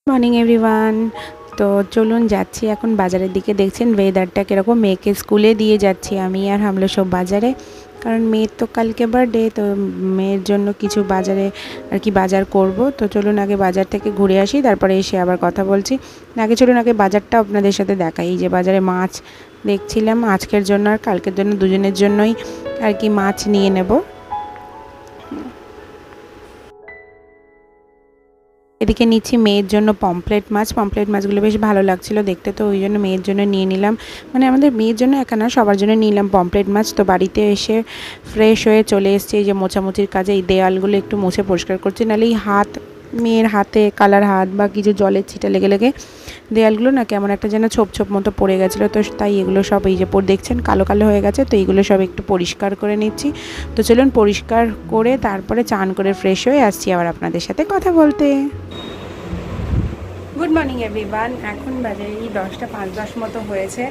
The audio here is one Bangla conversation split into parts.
Morning everyone. তো চলুন যাচ্ছি এখন বাজারের দিকে। দেখছেন ওয়েদারটা কীরকম। মেয়েকে স্কুলে দিয়ে যাচ্ছি আমি আর হামলো সব বাজারে, কারণ মেয়ের তো কালকে বার্থডে। তো মেয়ের জন্য কিছু বাজারে আর কি বাজার করব। তো চলুন আগে বাজার থেকে ঘুরে আসি, তারপরে এসে আবার কথা বলছি। আগে চলুন আগে বাজারটা আপনাদের সাথে দেখাই। এই যে বাজারে মাছ দেখছিলাম, আজকের জন্য আর কালকের জন্য দুজনের জন্যই আর কি মাছ নিয়ে নেব। এদিকে নিচ্ছি মেয়ের জন্য পমফ্লেট মাছগুলো বেশ ভালো লাগছিল দেখতে, তো ওই জন্য মেয়ের জন্য নিয়ে নিলাম। মানে আমাদের মেয়ের জন্য একা না, সবার জন্য নিলাম পমফ্লেট মাছ। তো বাড়িতে এসে ফ্রেশ হয়ে চলে এসেছি এই যে মোছামুছির কাজে। এই দেয়ালগুলো একটু মুছে পরিষ্কার করছি, নাহলে এই মেয়ের হাতে কালার হাত বা কিছু জলের ছিটা লেগে লেগে দেয়ালগুলো না কেমন একটা যেন ছোপ ছোপ মতো পড়ে গেছিলো। তো তাই এগুলো সব এই যে দেখছেন কালো কালো হয়ে গেছে, তো এইগুলো সব একটু পরিষ্কার করে নিচ্ছি। তো চলুন পরিষ্কার করে তারপরে চান করে ফ্রেশ হয়ে আসছি আবার আপনাদের সাথে কথা বলতে। Good morning everyone. এখন বাজে এই 10টা 5-10 মতো হয়েছে।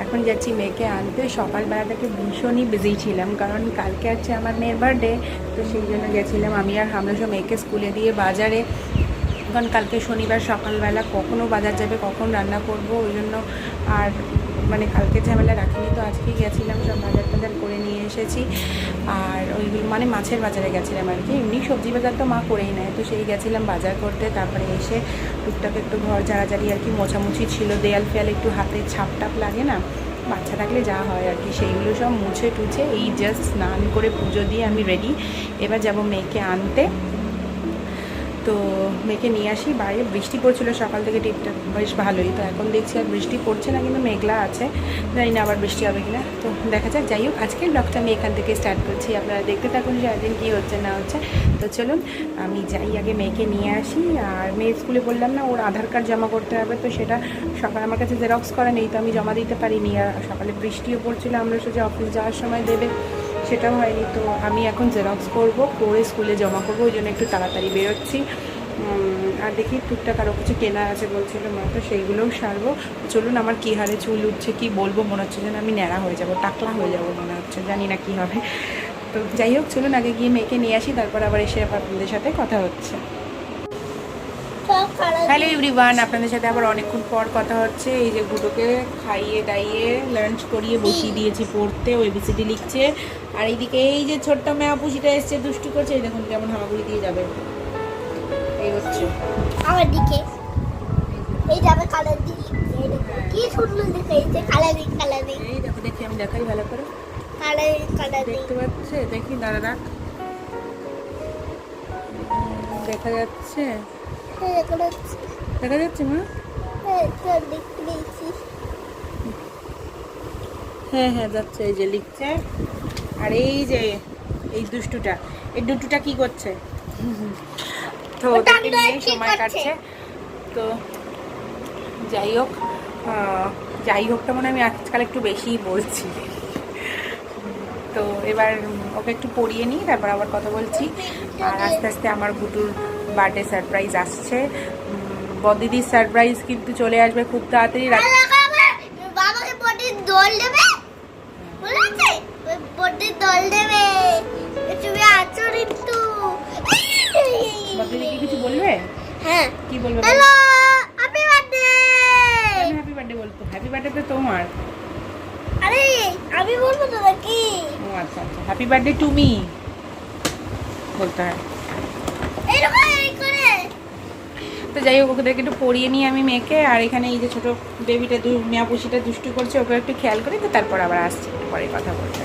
এখন যাচ্ছি মেয়েকে আনতে। সকালবেলা থেকে ভীষণই বিজি ছিলাম, কারণ কালকে আছে আমার মেয়ের বার্থডে। তো সেই জন্য গেছিলাম আমি আর হামলাসহ মেয়েকে স্কুলে দিয়ে বাজারে, কারণ কালকে শনিবার সকালবেলা কখনও বাজার যাবে কখন রান্না করব, ওই জন্য আর মানে কালকে ঝামেলা রাখিনি। তো আজকেই গেছিলাম, সব বাজার টাজার করে নিয়ে এসেছি। আর ওইগুলো মানে মাছের বাজারে গেছিলাম আর কি। এমনি সবজি বাজার তো মা করেই নেয়, তো সেই গেছিলাম বাজার করতে। তারপরে এসে টুকটাক একটু ঘর ঝাড়াঝাড়ি আর কি মোছামুছি ছিল, দেয়াল ফেয়াল একটু হাতে ছাপ টাপ লাগে না, বাচ্চা থাকলে যা হয় আর কি, সেইগুলো সব মুছে টুছে এই জাস্ট স্নান করে পুজো দিয়ে আমি রেডি। এবার যাব মেয়েকে আনতে। তো মেয়েকে নিয়ে আসি। বাইরে বৃষ্টি পড়ছিল সকাল থেকে, টিপটা বেশ ভালোই। তো এখন দেখছি আর বৃষ্টি পড়ছে না, কিন্তু মেঘলা আছে, জানি না আবার বৃষ্টি হবে কিনা। তো দেখা যাক। যাই হোক, আজকের ব্লগটা আমি এখান থেকে স্টার্ট করছি, আপনারা দেখতে থাকুন সারাদিন কী হচ্ছে না হচ্ছে। তো চলুন আমি যাই, আগে মেয়েকে নিয়ে আসি। আর মেয়ের স্কুলে বললাম না ওর আধার কার্ড জমা করতে হবে, তো সেটা সকালে আমার কাছে জেরক্স করা নেই, তো আমি জমা দিতে পারিনি। আর সকালে বৃষ্টিও পড়ছিল, আমরা সোজা অফিস যাওয়ার সময় দেবে, সেটাও হয়নি। তো আমি এখন জেরক্স করব, করে স্কুলে জমা করবো, ওই জন্য একটু তাড়াতাড়ি বেরোচ্ছি। আর দেখি টুকটাক আরও কিছু কেনা আছে বলছিল মা, তো সেইগুলোও সারবো। চলুন, আমার কী হারে চুল উঠছে কি বলবো, মনে হচ্ছে যেন আমি ন্যাড়া হয়ে যাব, টাকলা হয়ে যাব মনে হচ্ছে, জানি না কী হবে। তো যাই হোক, চলুন আগে গিয়ে মেয়েকে নিয়ে আসি, তারপর আবার এসে আপনাদের সাথে কথা হচ্ছে। হ্যালো এভরিওয়ান, আপনাদের সাথে আবার অনেকক্ষণ পর কথা হচ্ছে। এই যে গুটোকে খাইয়ে দাইয়ে লাঞ্চ করিয়ে বসিয়ে দিয়েছি পড়তে, ও এবিসিডি লিখছে। আর এইদিকে এই যে ছোট্ট মেয়া পুষিটা এসছে, দুষ্টু করছে, এই দেখুন কেমন হামাগুড়ি দিয়ে যাবে, এই হচ্ছে আমার দিকে। এই যাবে কালার দিয়ে, কি সুন্দর দেখে, এই যে কালারিং কালারিং। এই দেখো, দেখি আমি দেখাই ভালো করে, কালারিং কালারিং দেখতে পাচ্ছে, দেখি দাঁড়া রাখ, দেখা যাচ্ছে, দেখা যাচ্ছে মা, হ্যাঁ হ্যাঁ যাচ্ছে, এই যে লিখছে। আর এই যে এই দুষ্টুটা, এই দুষ্টুটা কি করছে, তো ওদেরকে নিয়ে সময় কাটছে। তো যাই হোকটা মনে আমি আজকাল একটু বেশিই বলছি। তো এবার ওকে একটু পড়িয়ে নিই, তারপর আবার কথা বলছি। আর আস্তে আস্তে আমার গুটুর বার্থডে সারপ্রাইজ আসছে, বদিদির সারপ্রাইজ কিন্তু চলে আসবে খুব তাড়াতাড়ি। বাবাকে পটির দোল দেবে বলেছে, পটির দোল দেবে, তুমি আছো ঋতু। বদিদি কি কিছু বলবে? হ্যাঁ, কি বলবে? Hello, happy birthday. Happy birthday বলতো, হ্যাপি বার্থডে তো তোমার। আরে আমি বলবো তো নাকি? ও আচ্ছা আচ্ছা, হ্যাপি বার্থডে টু মি বলতে হয়। তো যাই হোক, ওদেরকে একটু পড়িয়ে নিই আমি মেয়েকে। আর এখানে এই যে ছোটো বেবিটা মেয়া পুষিটা দুষ্টু করছে, ওকে একটু খেয়াল করি, তো তারপর আবার আসছে একটু পরে কথা বলতে।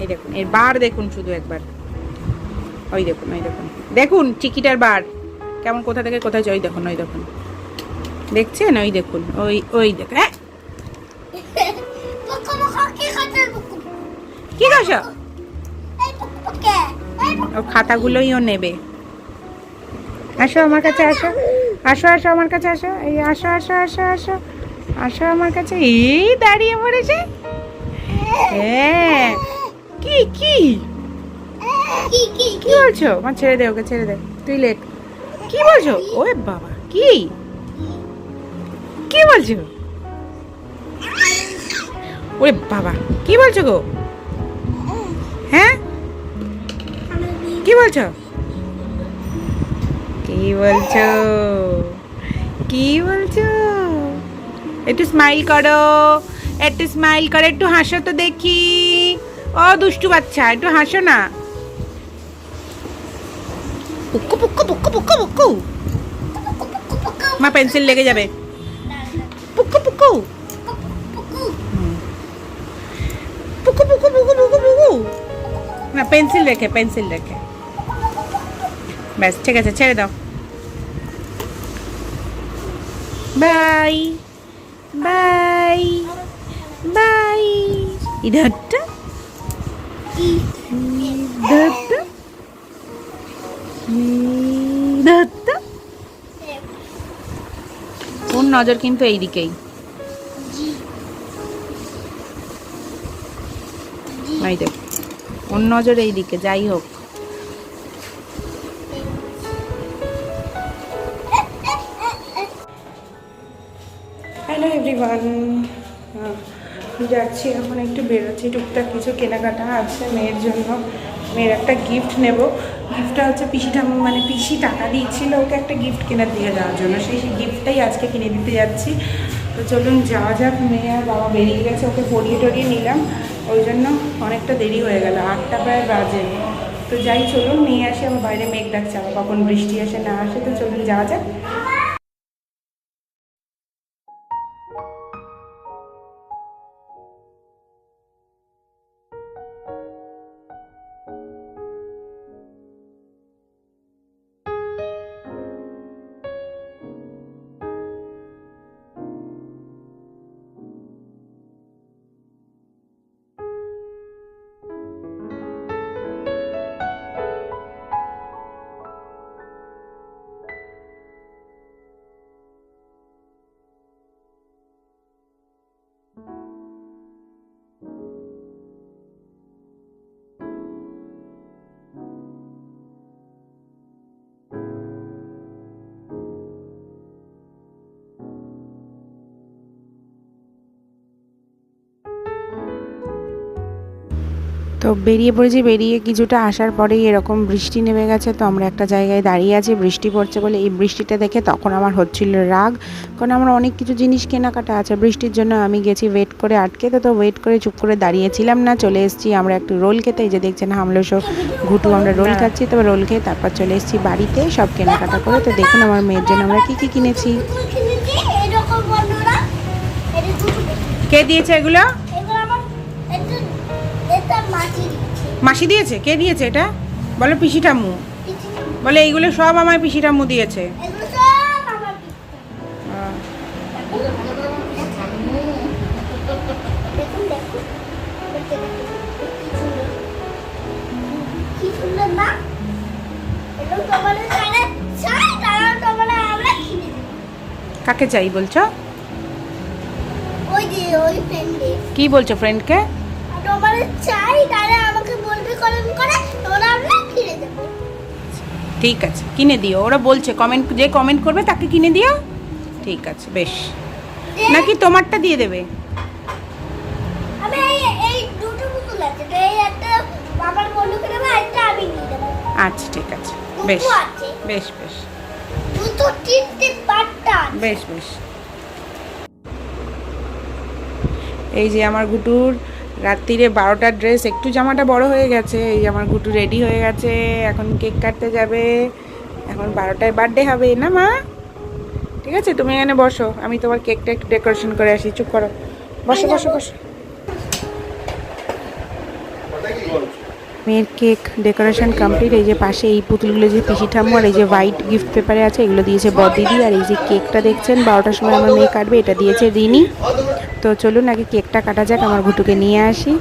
এই দেখুন এর বার দেখুন, শুধু একবার ওই দেখুন, ওই দেখুন, দেখুন চিকিটার বার কেমন, কোথা থেকে কোথায় ওই দেখুন, ওই দেখুন, দেখছেন, ওই দেখুন, ওই ওই দেখুন। হ্যাঁ কি করছো? ও খাতাগুলোই ও নেবে। আসো আমার কাছে, আসো আসো আসো আমার কাছে আসো, এই আসো আসো আসো আসো আসো আমার কাছে, এই দাঁড়িয়ে পড়েছে। হ্যাঁ, কি কি কি বলছো? আমার ছেড়ে দে, ওকে ছেড়ে দে, তুই লেখ। কি বলছো? ওরে বাবা, কি কি বলছো? ওরে বাবা, কি বলছো গো? হ্যাঁ কি বলছো? কি বলছো, কি বলছো? একটু স্মাইল করো, একটু স্মাইল করে, একটু হাসো তো দেখি। ও দুষ্টু বাচ্চা, একটু হাসো না। পুক্কু পুক্কু পুক্কু পুক্কু পুক্কু। মা পেন্সিল লেগে যাবে। পুক্কু পুক্কু পুক্কু পুক্কু পুক্কু পুক্কু পুক্কু। না, পেন্সিল রেখে, পেন্সিল রেখে। ব্যাস, ঠিক আছে, ছেড়ে দাও। Bye bye bye. ইধারটা ইধারটা ইধারটা। ওর নজর কিন্তু এইদিকেই। এই দেখ, ওর নজর এইদিকে, যাই হোক। হ্যালো এভরিওয়ান, যাচ্ছি এখন, একটু বেরোচ্ছি, টুকটাক কিছু কেনাকাটা আছে মেয়ের জন্য। মেয়ের একটা গিফট নেব। গিফটটা হচ্ছে পিসিটা, মানে পিসি টাকা দিয়েছিল ওকে একটা গিফট কিনে দিয়ে যাওয়ার জন্য, সেই গিফটটাই আজকে কিনে দিতে যাচ্ছি। তো চলুন যাওয়া যাক। মেয়ে আর বাবা বেরিয়ে গেছে, ওকে পরিয়ে টরিয়ে নিলাম, ওই জন্য অনেকটা দেরি হয়ে গেল, 8টা প্রায় বাজে। তো যাই, চলুন নিয়ে আসি। আমার বাইরে মেঘ ডাকছে, আবার কখন বৃষ্টি আসে না আসে। তো চলুন যাওয়া যাক। তো বেরিয়ে পড়েছি, বেরিয়ে কিছুটা আসার পরেই এরকম বৃষ্টি নেমে গেছে। তো আমরা একটা জায়গায় দাঁড়িয়ে আছি, বৃষ্টি পড়ছে বলে। এই বৃষ্টিটা দেখে তখন আমার হচ্ছিল রাগ, কারণ আমার অনেক কিছু জিনিস কেনাকাটা আছে। বৃষ্টির জন্য আমি গেছি ওয়েট করে আটকে। তো ওয়েট করে চুপ করে দাঁড়িয়েছিলাম না, চলে এসেছি আমরা একটু রোল খেতে। এই যে দেখছেন হামলো সব ঘুটু, আমরা রোল খাচ্ছি। তবে রোল খেয়ে তারপর চলে এসেছি বাড়িতে সব কেনাকাটা করে। তো দেখুন আমার মেয়ের জন্য আমরা কী কী কিনেছি। কে দিয়েছে এগুলো? মাসি দিয়েছে? কে দিয়েছে এটা? বলো পিসি ঠাম্মু। বলে এইগুলো সব আমার পিসি ঠাম্মু দিয়েছে। কাকে চাই বলছো? কি বলছো ফ্রেন্ডকে? ঠিক আছে, কিনে দিও। ওরা বলছে কমেন্ট, যে কমেন্ট করবে তাকে কিনে দিও। ঠিক আছে, বেশ। নাকি তোমারটা দিয়ে দেবে? আচ্ছা ঠিক আছে, বেশ বেশ বেশ বেশ বেশ। এই যে আমার গুটুর রাত্রিরে 12টার ড্রেস, একটু জামাটা বড় হয়ে গেছে। এই যে আমার গুটু রেডি হয়ে গেছে, এখন কেক কাটতে যাবে। এখন 12টায় বার্থডে হবে না মা? ঠিক আছে, তুমি এখানে বসো, আমি তোমার কেকটা একটু ডেকোরেশন করে আসি। চুপ করো, বসো বসো বসো। মেয়ের কেক ডেকোরেশন কমপ্লিট। এই যে পাশে এই পুতুলগুলো যে পিসি ঠাম্মু, আর এই যে হোয়াইট গিফট পেপারে আছে, এগুলো দিয়েছে বড়দিদি। আর এই যে কেকটা দেখছেন 12টার সময় আমার মেয়ে কাটবে, এটা দিয়েছে রিনি। তো চলুন আগে কেকটা কাটা যাক, আমার ঘুটুকে নিয়ে আসি।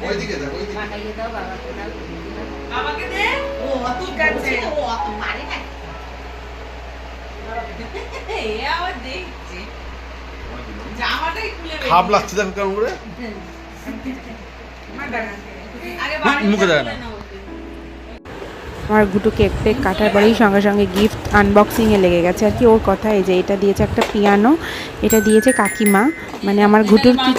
ওইদিকে দাও, ওইদিকে। মাকাইকে দাও, বাবাকে দাও, দিদিকে দাও। বাবাকে দে। ও অত কাছে ও অত মারে না। এ আবার দেখছে। জামাটাই খুলে বেরিয়ে। খাপ লাগছে দেখো কেমন করে। আগে বাড়ি মুখে দেয় না। আমার গুটু কেক টেক কাটার পরেই সঙ্গে সঙ্গে গিফট আনবক্সিংয়ে লেগে গেছে আর কি। ওর কথা এই যে এটা দিয়েছে একটা পিয়ানো, এটা দিয়েছে কাকিমা, মানে আমার ঘুটুর কি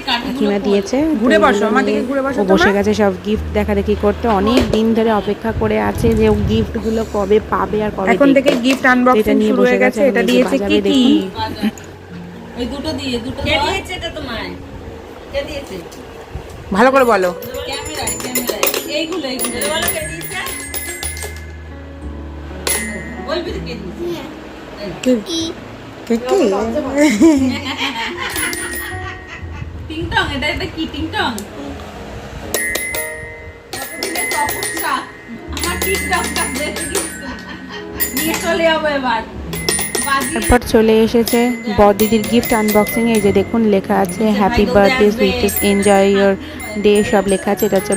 কাকিমা দিয়েছে। ঘুরে বসো, তো আমার দিকে ঘুরে বসো ও বসে তোমরা। গেছে সব গিফট দেখাদেখি করতে, অনেক দিন ধরে অপেক্ষা করে আছে যে ও গিফটগুলো কবে পাবে আর কবে এখন থেকে দেখবে। গিফট এটা আনবক্সিং নিয়ে শুরু বসে হয়ে গেছে। গেছে, এটা আমি দিয়েছে বাজাবে কি কি? দেখুন। ওই দুটো দিয়ে দুটো কে দিয়েছে এটা তোমায়? কে দিয়েছে? ভালো করে বলো। ক্যামেরায় এইগুলো বলো কে দিয়েছে? বলবি তো কে দিয়েছে? কি কে কি? টিংটং, এটা কি টিংটং? কতদিনের তপস্যা, আমার টিংটংটা নিয়ে চলে যাবো এবার। তারপর চলে এসেছে বদিদির গিফট আনবক্সিং। এই যে দেখুন লেখা আছে happy birthday sweetest enjoy your day, সব লেখা আছে। এটা হচ্ছে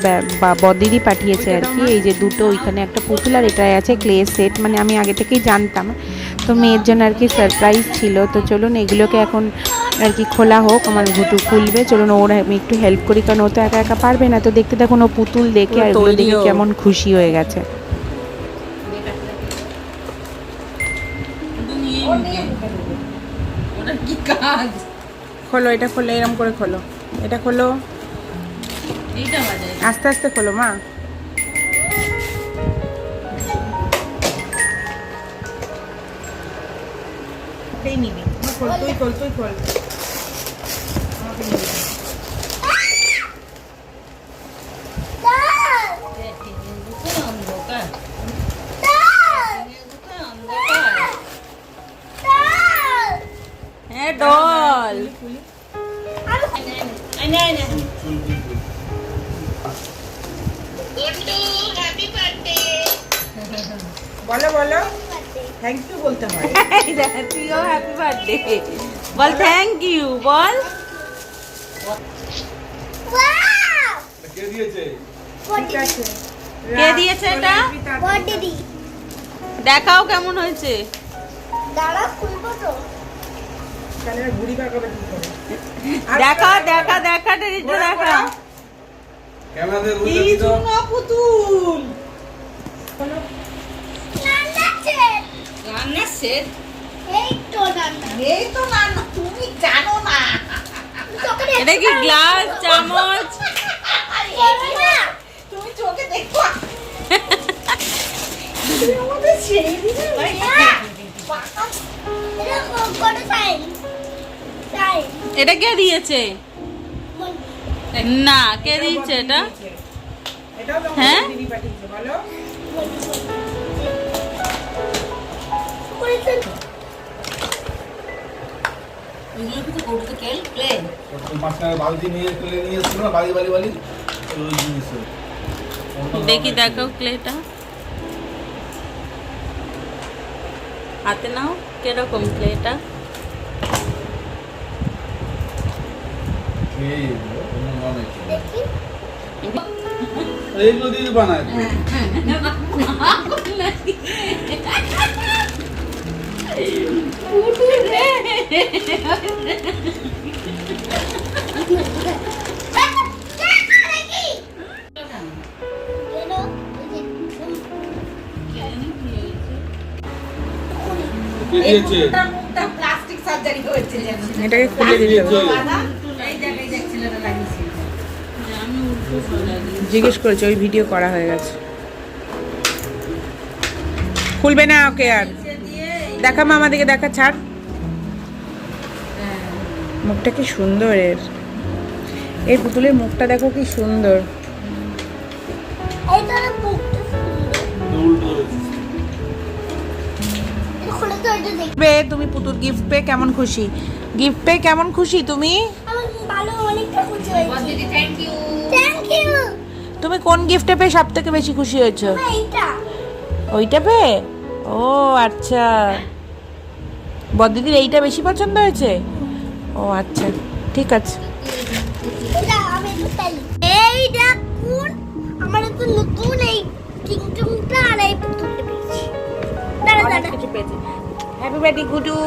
বদিদি পাঠিয়েছে আর কি। এই যে দুটো ওইখানে একটা পুতুল আর এটাই আছে ক্লে সেট, মানে আমি আগে থেকেই জানতাম, তো মেয়ের জন্য আর কি সারপ্রাইজ ছিল। তো চলুন এগুলোকে এখন আর কি খোলা হোক, আমার ঘুটু খুলবে। চলুন ওর আমি একটু হেল্প করি, কারণ ও তো একা একা পারবে না। তো দেখতে দেখুন ও পুতুল দেখে আর এগুলো দেখে কেমন খুশি হয়ে গেছে। ওটা কি কাজ? খোলো, এটা খোলো, এরকম করে খোলো। এটা খোলো, এইটা বাজায়। আস্তে আস্তে খোলো মা। এই নিবি। খোল, তুই খোল, তুই খোল। আমাকে নিবি। অন্ধকার হ্যাঁ ডল। বলো বলো, থ্যাংক ইউ বলতে হয়। তুইও হ্যাপি বার্থডে বল, থ্যাংক ইউ বল। কে দিয়েছে? ঠিক আছে। কে দিয়েছে এটা? বড়দি দেখাও কেমন হয়েছে। দাঁড়া খুলবো তো। তাহলে ঘুড়ি পাকাবে কি করে? দেখা দেখা দেখা টেরিটা দেখা। ক্যামেরাতে কি রুইটা দিও। চুনা পুতুল, রান্নার সেট। এই তো রান্না। এই তো না, তুমি জানো না। তোকে এটা কি গ্লাস চামচ? বলো না। তুমি চোখে দেখো। তুমি আমাদের ছেড়ে দিলে এটা করে সাইন সাইন এটা কে দিয়েছে? না, কে দিয়েছে এটা? এটাও তো হ্যাঁ? দিদি পাঠিয়েছে, বলো। মাঝখানে বালতি নিয়ে তুলে নিয়ে এসেছিল না, বালি বালি বালি ওই জিনিস। দেখি দেখাও ক্লেটা, হাতে নাও। কিরকম ক্লেটা? দেখি এইগুলো দিয়ে বানায়। কে দিয়েছে? প্লাস্টিক সার্জারি হয়েছে। এটাকে খুলে দিতে হবে। জিজ্ঞেস করেছে, ওই ভিডিও করা হয়ে গেছে। খুলবে না ওকে আর। দেখা মা, আমাদেরকে দেখা, ছাড়। মুখটা কি সুন্দর এর, এই পুতুলের মুখটা দেখো কি সুন্দর। এই তোর বুকটা উল্টো। খুলে তো এটা দেখ। তুমি পুতুল গিফট পেয়ে কেমন খুশি? গিফট পেয়ে কেমন খুশি তুমি? আমার ভালো অনেকটা খুশি হয়েছে। Thank you. তুমি কোন গিফটে পেয়ে সব থেকে বেশি খুশি হয়েছো? এইটা ওইটা পেয়ে? ও আচ্ছা, বড়দিদির এইটা বেশি পছন্দ হয়েছে। ও আচ্ছা, ঠিক আছে। এটা আমি একটু ফেলি। এই দেখুন আমার তো নতুন এই টিংটুংটা আর এই পুতুলটা পেয়েছি। দাঁড়া অনেক দাঁড়া কিছু পেয়েছে। হ্যাপি বার্থডে গুডু,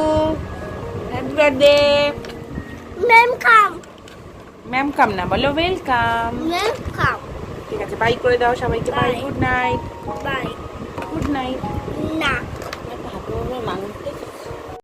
হ্যাপি বার্থডে। ম্যাম কাম ম্যাম কাম না বলো, ওয়েলকাম। ম্যাম কাম ঠিক আছে, বাই করে দাও সবাইকে। Bye, Bye. Good night, bye good night. না একটা হাতে মাংস